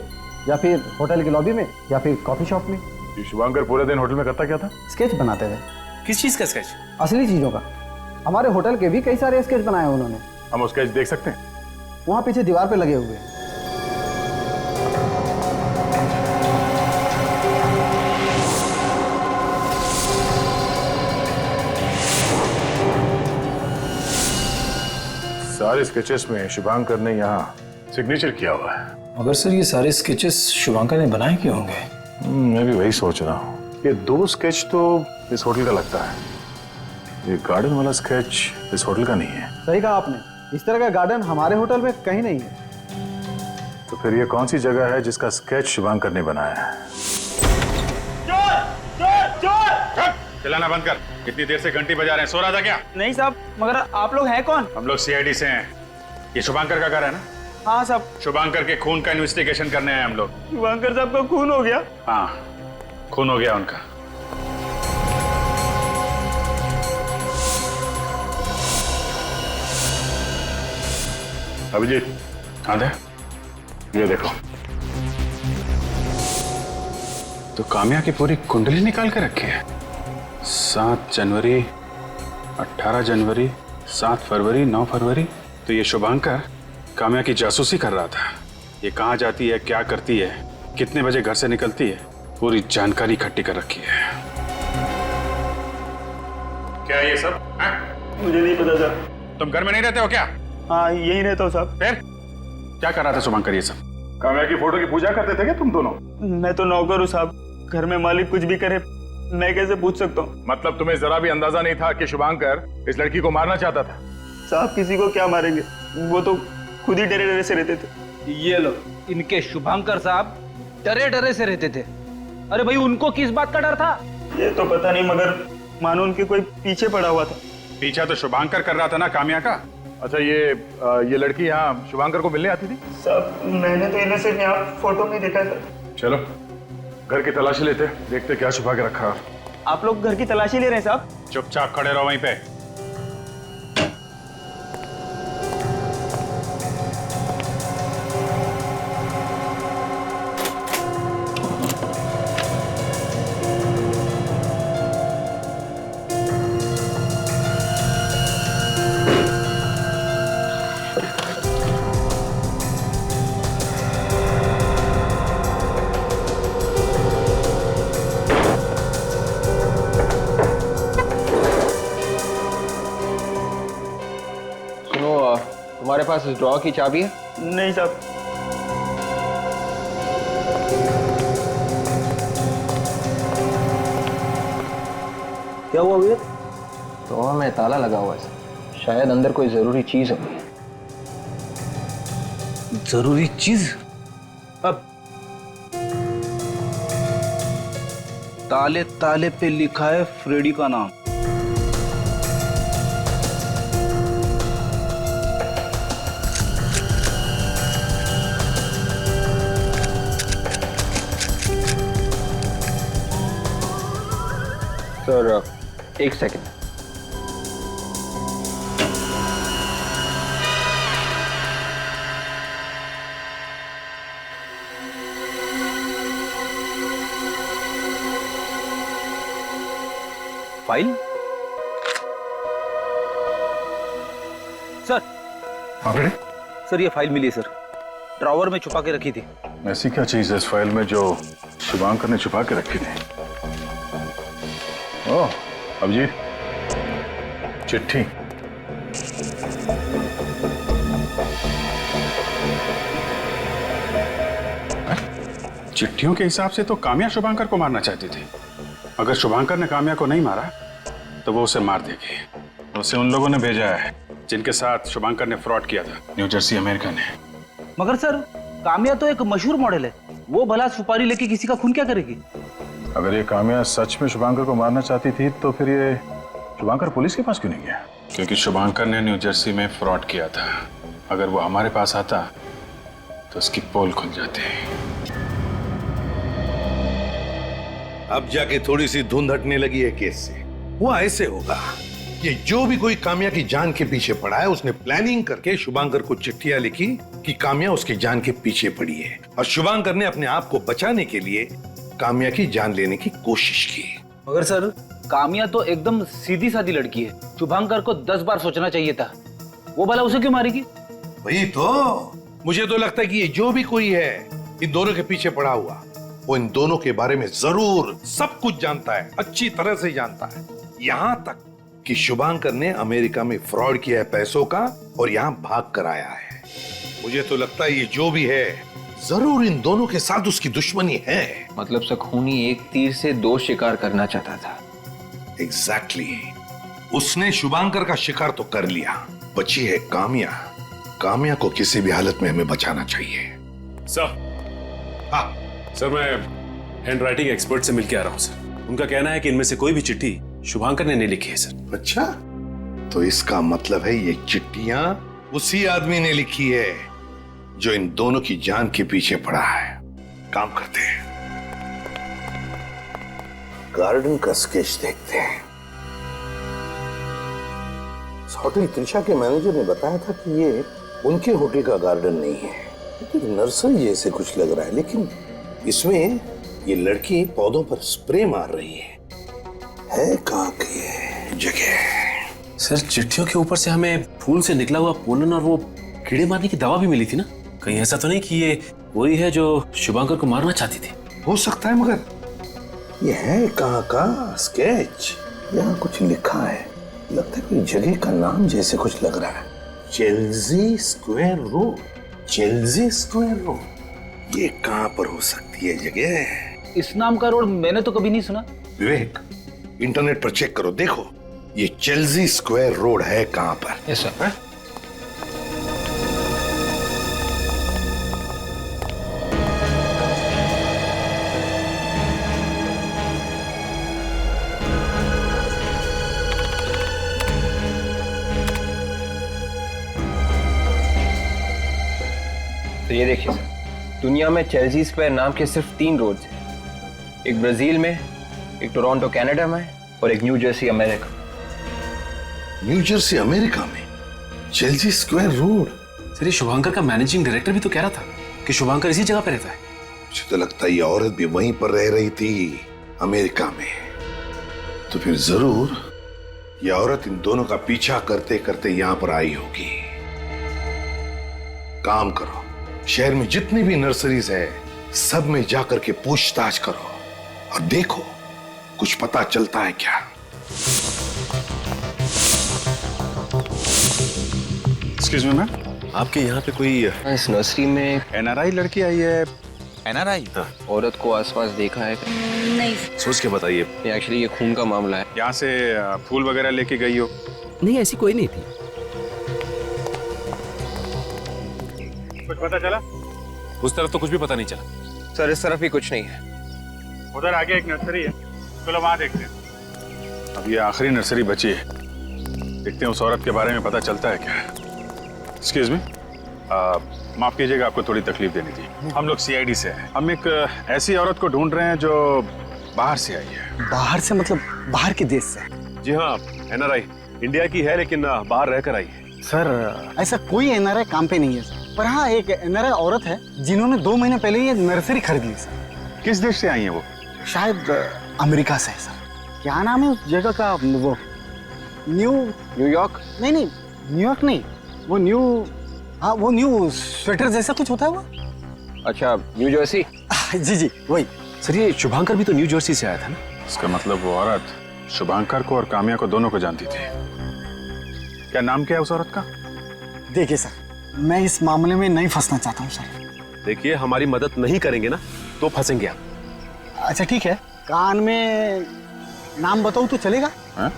या फिर होटल की लॉबी में या फिर कॉफी शॉप में। ये शुभंकर पूरे दिन होटल में करता क्या था? स्केच बनाते थे। किस चीज का स्केच? असली चीजों का। हमारे होटल के भी कई सारे स्केच बनाए उन्होंने। हम वो स्केच देख सकते हैं? वहाँ पीछे दीवार पे लगे हुए हैं। सारे स्केचेस में शुभंकर ने यहाँ सिग्नेचर किया हुआ है। मगर सर ये सारे स्केचेस शुभंकर ने बनाए क्यों होंगे? मैं भी वही सोच रहा हूँ। ये 2 स्केच तो इस होटल का लगता है, ये गार्डन वाला स्केच इस होटल का नहीं है। सही कहा आपने, इस तरह का गार्डन हमारे होटल में कहीं नहीं है। तो फिर ये कौन सी जगह है जिसका स्केच शुभंकर ने बनाया है? चिल्लाना बंद कर, कितनी देर से घंटी बजा रहे हैं, सो रहा था क्या? नहीं साहब, मगर आप लोग हैं कौन? हम लोग सीआईडी से हैं। ये शुभंकर का घर है ना? हाँ साहब। शुभंकर के खून का इन्वेस्टिगेशन करने आए हम लोग। शुभंकर साहब का खून हो गया? हाँ, खून हो गया उनका। अभिजीत, हाँ दे, ये देखो। तो काम्या की पूरी कुंडली निकाल के रखी है। 7 जनवरी, 18 जनवरी, 7 फरवरी, 9 फरवरी। तो ये शुभंकर काम्या की जासूसी कर रहा था। ये कहाँ जाती है, क्या करती है, कितने बजे घर से निकलती है, पूरी जानकारी इकट्ठी कर रखी है। क्या ये सब? मुझे नहीं पता सर। तुम घर में नहीं रहते हो क्या? हाँ यही रहता हूँ साहब। फिर क्या कर रहा था शुभंकर ये सब? काम्या की फोटो की पूजा करते थे क्या तुम दोनों? मैं तो नौकर हूँ साहब, घर में मालिक कुछ भी करे मैं कैसे पूछ सकता हूँ? मतलब तुम्हें जरा भी अंदाजा नहीं था कि शुभंकर इस लड़की को मारना चाहता था? साहब किसी को क्या मारेंगे, वो तो खुद ही डरे डरे से रहते थे। ये लो, इनके शुभंकर साहब डरे डरे से रहते थे। अरे भाई, उनको किस बात का डर था? ये तो पता नहीं, मगर मानो उनके कोई पीछे पड़ा हुआ था। पीछा तो शुभंकर कर रहा था ना काम्या का। अच्छा, ये लड़की यहाँ शुभंकर को मिलने आती थी? साहब मैंने तो इन्हें सिर्फ यहाँ फोटो में देखा था। चलो घर की तलाशी लेते, देखते क्या छुपा के रखा। आप लोग घर की तलाशी ले रहे हैं साहब? चुपचाप खड़े रहो वहीं पे। तुम्हारे पास इस ड्रॉ की चाबी है? नहीं साहब। क्या हुआ भैया? ड्रॉ में ताला लगा हुआ है, शायद अंदर कोई जरूरी चीज होगी। जरूरी चीज? अब ताले ताले पे लिखा है फ्रेडी का नाम। सर एक सेकंड। फाइल? सर सर, ये फाइल मिली है सर, ड्रॉवर में छुपा के रखी थी। ऐसी क्या चीज है इस फाइल में जो शुभांकर ने छुपा के रखी थी? ओह, अभिजीत, चिट्ठी। चिट्ठियों के हिसाब से तो काम्या शुभांकर को मारना चाहती थी। अगर शुभांकर ने काम्या को नहीं मारा तो वो उसे मार देगी। उसे उन लोगों ने भेजा है जिनके साथ शुभांकर ने फ्रॉड किया था, न्यू जर्सी अमेरिका ने। मगर सर, काम्या तो एक मशहूर मॉडल है, वो भला सुपारी लेके किसी का खून क्या करेगी? अगर ये काम्या सच में शुभांकर को मारना चाहती थी तो फिर ये शुभांकर पुलिस के पास क्यों नहीं गया? क्योंकि शुभांकर ने न्यू जर्सी में फ्रॉड किया था। अगर वो हमारे पास आता तो उसकी पोल खुल जाती। अब जाके थोड़ी सी धुंध हटने लगी है केस से। वो ऐसे होगा कि जो भी कोई काम्या की जान के पीछे पड़ा है, उसने प्लानिंग करके शुभांकर को चिट्ठियां लिखी कि काम्या उसकी जान के पीछे पड़ी है, और शुभांकर ने अपने आप को बचाने के लिए काम्या की जान लेने की कोशिश की। मगर सर, काम्या तो एकदम सीधी सादी लड़की है, शुभांकर को 10 बार सोचना चाहिए था। वो भला उसे क्यों मारेगी? वही तो, मुझे तो लगता है कि ये जो भी कोई है इन दोनों के पीछे पड़ा हुआ, वो इन दोनों के बारे में जरूर सब कुछ जानता है, अच्छी तरह से जानता है। यहां तक कि शुभांकर ने अमेरिका में फ्रॉड किया है पैसों का और यहां भाग कर आया है। मुझे तो लगता है ये जो भी है जरूर इन दोनों के साथ उसकी दुश्मनी है। मतलब सखूनी एक तीर से 2 शिकार करना चाहता था। एग्जैक्टली। उसने शुभांकर का शिकार तो कर लिया, बची है काम्या। काम्या को किसी भी हालत में हमें बचाना चाहिए। सर, हाँ सर, मैं हैंड राइटिंग एक्सपर्ट से मिलकर आ रहा हूं सर। उनका कहना है कि इनमें से कोई भी चिट्ठी शुभांकर ने नहीं लिखी है सर। अच्छा, तो इसका मतलब है ये चिट्ठियां उसी आदमी ने लिखी है जो इन दोनों की जान के पीछे पड़ा है। काम करते हैं, गार्डन का स्केच देखते हैं। होटल त्रिशा के मैनेजर ने बताया था कि ये उनके होटल का गार्डन नहीं है, लेकिन नर्सरी जैसे कुछ लग रहा है। लेकिन इसमें ये लड़की पौधों पर स्प्रे मार रही है कहाँ की जगह? सर, चिट्ठियों के ऊपर से हमें फूल से निकला हुआ पोलन और वो कीड़े मारने की दवा भी मिली थी ना। कहीं ऐसा तो नहीं कि ये वही है जो शुभांकर को मारना चाहती थी? हो सकता है, मगर ये है कहाँ का स्केच? यहाँ कुछ लिखा है, लगता है कोई जगह का नाम जैसे कुछ लग रहा है। Chelsea square road. Chelsea square road, ये कहाँ पर हो सकती है जगह? इस नाम का रोड मैंने तो कभी नहीं सुना। विवेक, इंटरनेट पर चेक करो, देखो ये चेल्सी स्क्वायर रोड है कहां पर। Yes sir. तो ये देखिए सर, दुनिया में चेल्सी स्क्वायर नाम के सिर्फ 3 रोड्स हैं। एक ब्राजील में, एक टोरंटो कनाडा में और एक new Jersey America. New Jersey America में चेल्सी स्क्वायर रोड? सर, ये शुभांकर का मैनेजिंग डायरेक्टर भी तो कह रहा था कि शुभांकर इसी जगह पे रहता है। मुझे तो लगता है ये औरत भी वहीं पर रह रही थी, अमेरिका में। तो फिर जरूर ये औरत इन दोनों का पीछा करते करते यहां पर आई होगी। काम करो, शहर में जितनी भी नर्सरीज है सब में जाकर के पूछताछ करो और देखो कुछ पता चलता है क्या। एक्सक्यूज मी मैम, आपके यहाँ पे कोई इस नर्सरी में एनआरआई लड़की आई है? एनआरआई? औरत को आसपास देखा है? नहीं। सोच के बताइए। एक्चुअली ये खून का मामला है। यहाँ से फूल वगैरह लेके गई हो? नहीं, ऐसी कोई नहीं थी। कुछ पता चला? उस तरफ तो कुछ भी पता नहीं चला सर। इस तरफ भी कुछ नहीं है। उधर आगे एक नर्सरी है, चलो वहां देखते हैं। अब ये आखिरी नर्सरी बची है, देखते हैं उस औरत के बारे में पता चलता है क्या। एक्सक्यूज मी, माफ कीजिएगा, आपको थोड़ी तकलीफ देनी थी। हम लोग सीआईडी से हैं। हम एक ऐसी औरत को ढूंढ रहे हैं जो बाहर से आई है। बाहर से मतलब बाहर के देश से? जी हाँ, एनआरआई इंडिया की है लेकिन बाहर रहकर आई है। सर, ऐसा कोई एनआरआई काम पे नहीं है सर, पर हाँ एक एनआरआई औरत है जिन्होंने 2 महीने पहले ये नर्सरी खरीद ली सर। किस देश से आई है वो? शायद अमेरिका से है सर। क्या नाम है उस जगह का? वो न्यूयॉर्क? नहीं नहीं, न्यूयॉर्क नहीं, वो हाँ वो न्यू स्वेटर जैसा कुछ होता है वो। अच्छा, न्यू जर्सी। जी जी वही। सर ये शुभांकर भी तो न्यू जर्सी से आया था ना? इसका मतलब वो औरत शुभांकर को और काम्या को दोनों को जानती थी। क्या नाम क्या है उस औरत का? देखिए सर, मैं इस मामले में नहीं फंसना चाहता हूँ सर। देखिए, हमारी मदद नहीं करेंगे ना तो फंसेंगे आप। अच्छा ठीक है, कान में नाम बताऊँ तो चलेगा? हाँ?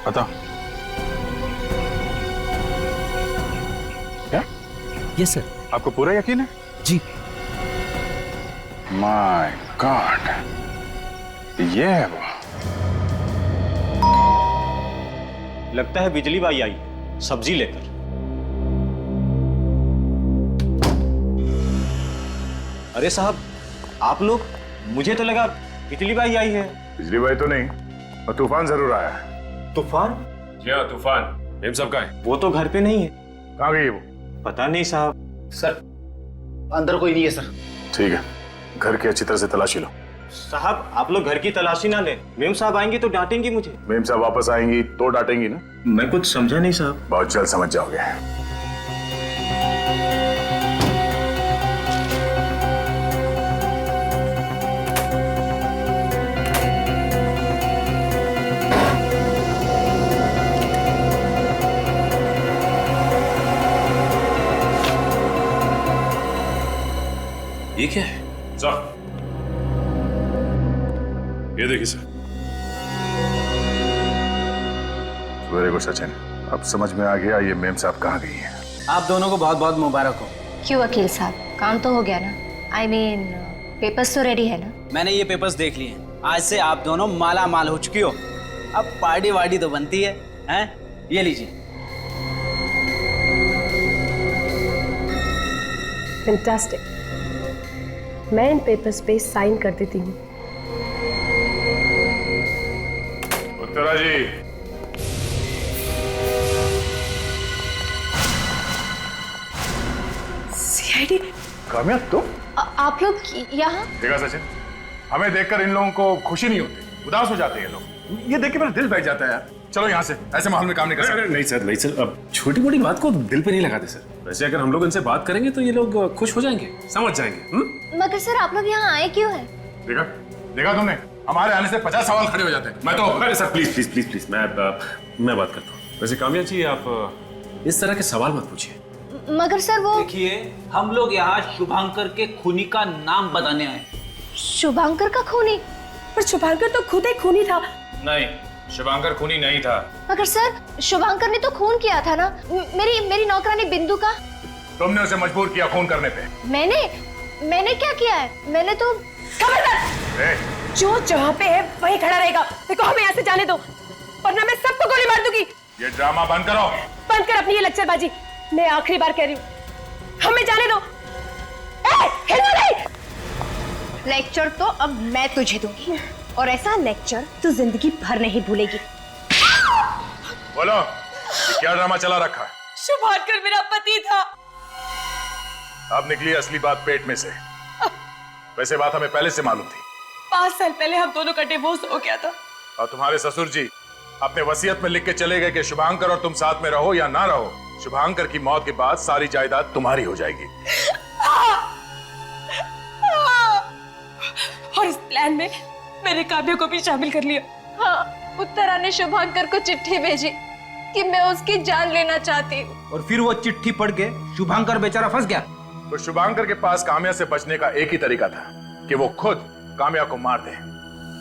बताओ। क्या? Yes sir. आपको पूरा यकीन है? जी। माय गॉड, ये है वो। लगता है बिजली बाई आई सब्जी लेकर। अरे साहब, आप लोग, मुझे तो लगा बिजली बाई आई है। बिजली बाई तो नहीं, और तूफान जरूर आया है। तूफान? क्या तूफान? मेम साहब कहाँ है? वो तो घर पे नहीं है। कहाँ गई वो? पता नहीं साहब। सर अंदर कोई नहीं है सर। ठीक है, घर की अच्छी तरह से तलाशी लो। साहब आप लोग घर की तलाशी ना लें, मेम साहब आएंगी तो डांटेंगी मुझे। मेम साहब वापस आएंगी तो डांटेंगी ना? मैं कुछ समझा नहीं साहब। बहुत जल्द समझ जाओगे। ये क्या है? सर, ये देखिए सर। वेरी गुड सचिन, अब समझ में आ गया ये मेम साहब कहाँ गई है। आप दोनों को बहुत बहुत मुबारक हो। क्यों वकील साहब, काम तो हो गया ना? I mean, पेपर्स तो रेडी है ना? मैंने ये पेपर्स देख लिए हैं। आज से आप दोनों माला माल हो चुकी हो। अब पार्टी वार्टी तो बनती है, हैं? ये लीजिए। फैंटास्टिक। मैं इन पेपर्स पे साइन कर देती हूँ। उत्तरा जी, सीआईडी? काम्या तुम? आप लोग यहाँ? देखा सचिन, हमें देखकर इन लोगों को खुशी नहीं होती, उदास हो जाते हैं लोग। ये देख के मेरा दिल बैठ जाता है यार। चलो यहाँ से, ऐसे माहौल में काम नहीं कर सकते। नहीं सर, नहीं सर, अब छोटी मोटी बात को दिल पे नहीं लगाते सर। वैसे अगर हम लोग इनसे बात करेंगे तो ये लोग खुश हो जाएंगे, समझ जाएंगे। मगर सर आप लोग यहाँ आए क्यों हैं? देखा देखा तुमने, हमारे आने से 50 सवाल खड़े हो जाते हैं। मैं तो अरे sir please please please please, मैं बात करता हूँ। वैसे काम्या जी, आप इस तरह के सवाल मत पूछिए। मगर सर वो देखिए, हम लोग यहाँ शुभांकर के खूनी का नाम बताने आए। शुभांकर का खूनी? पर शुभांकर तो खुद एक खूनी था। नहीं, शुभांकर खूनी नहीं था। मगर सर शुभांकर ने तो खून किया था ना, मेरी नौकरानी बिंदु का। तुमने उसे मजबूर किया खून करने पे। मैंने क्या किया है? मैंने तो खबरदार, जो जहाँ पे है वहीं खड़ा रहेगा। देखो हमें यहाँ से जाने दो, वरना मैं सबको गोली मार दूंगी। ये ड्रामा बंद करो। बंद कर अपनी ये लेक्चरबाजी। मैं आखिरी बार कह रही हूँ, हमें जाने दो। हिलो नहीं। लेक्चर तो अब मैं तुझे दूंगी, और ऐसा लेक्चर तू जिंदगी भर नहीं भूलेगी। बोलो, ये क्या ड्रामा चला रखा है? शुभांकर मेरा पति था। अब निकली असली बात पेट में से। वैसे बात हमें पहले से मालूम थी। 5 साल पहले हम दोनों का डिवोर्स हो गया था। और तुम्हारे ससुर जी अपने वसीयत में लिख के चले गए कि शुभांकर और तुम साथ में रहो या ना रहो, शुभांकर की मौत के बाद सारी जायदाद तुम्हारी हो जाएगी। और इस प्लान में मैंने काव्या को भी शामिल कर लिया। हाँ, उत्तरा ने शुभांकर को चिट्ठी भेजी कि मैं उसकी जान लेना चाहती हूँ। और फिर वो चिट्ठी पढ़ के शुभांकर बेचारा फंस गया। तो शुभांकर के पास काम्या से बचने का एक ही तरीका था कि वो खुद काम्या को मार दे,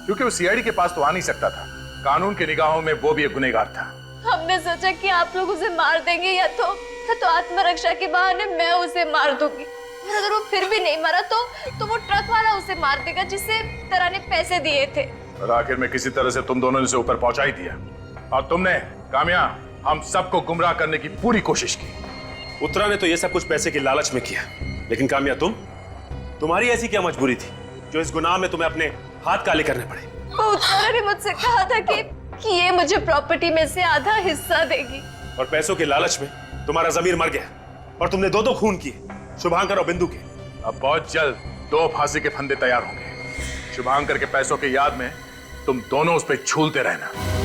क्योंकि वो सीआईडी के पास तो आ नहीं सकता था। कानून की निगाहों में वो भी एक गुनहगार था। हमने सोचा कि आप लोग उसे मार देंगे या तो आत्मरक्षा के बहाने मैं उसे मार दूंगी, और अगर वो फिर भी नहीं मरा तो वो ट्रक वाला उसे मार देगा जिसे उत्तरा ने पैसे दिए थे। और आखिर में किसी तरह से तुम दोनों ने उसे ऊपर पहुंचा ही दिया। और तुमने काम्या, हम सबको गुमराह करने की पूरी कोशिश की। उत्तरा ने तो ये सब कुछ पैसे की लालच में किया, लेकिन काम्या तुम्हारी ऐसी क्या मजबूरी थी जो इस गुनाह में तुम्हें अपने हाथ काले करने पड़े? वो उत्तरा ने मुझसे कहा था कि ये मुझे प्रॉपर्टी में से आधा हिस्सा देगी, और पैसों के लालच में तुम्हारा जमीर मर गया और तुमने दो खून किए, शुभांकर और बिंदु के। अब बहुत जल्द 2 फांसी के फंदे तैयार होंगे। शुभांकर के पैसों की याद में तुम दोनों उस पर झूलते रहना।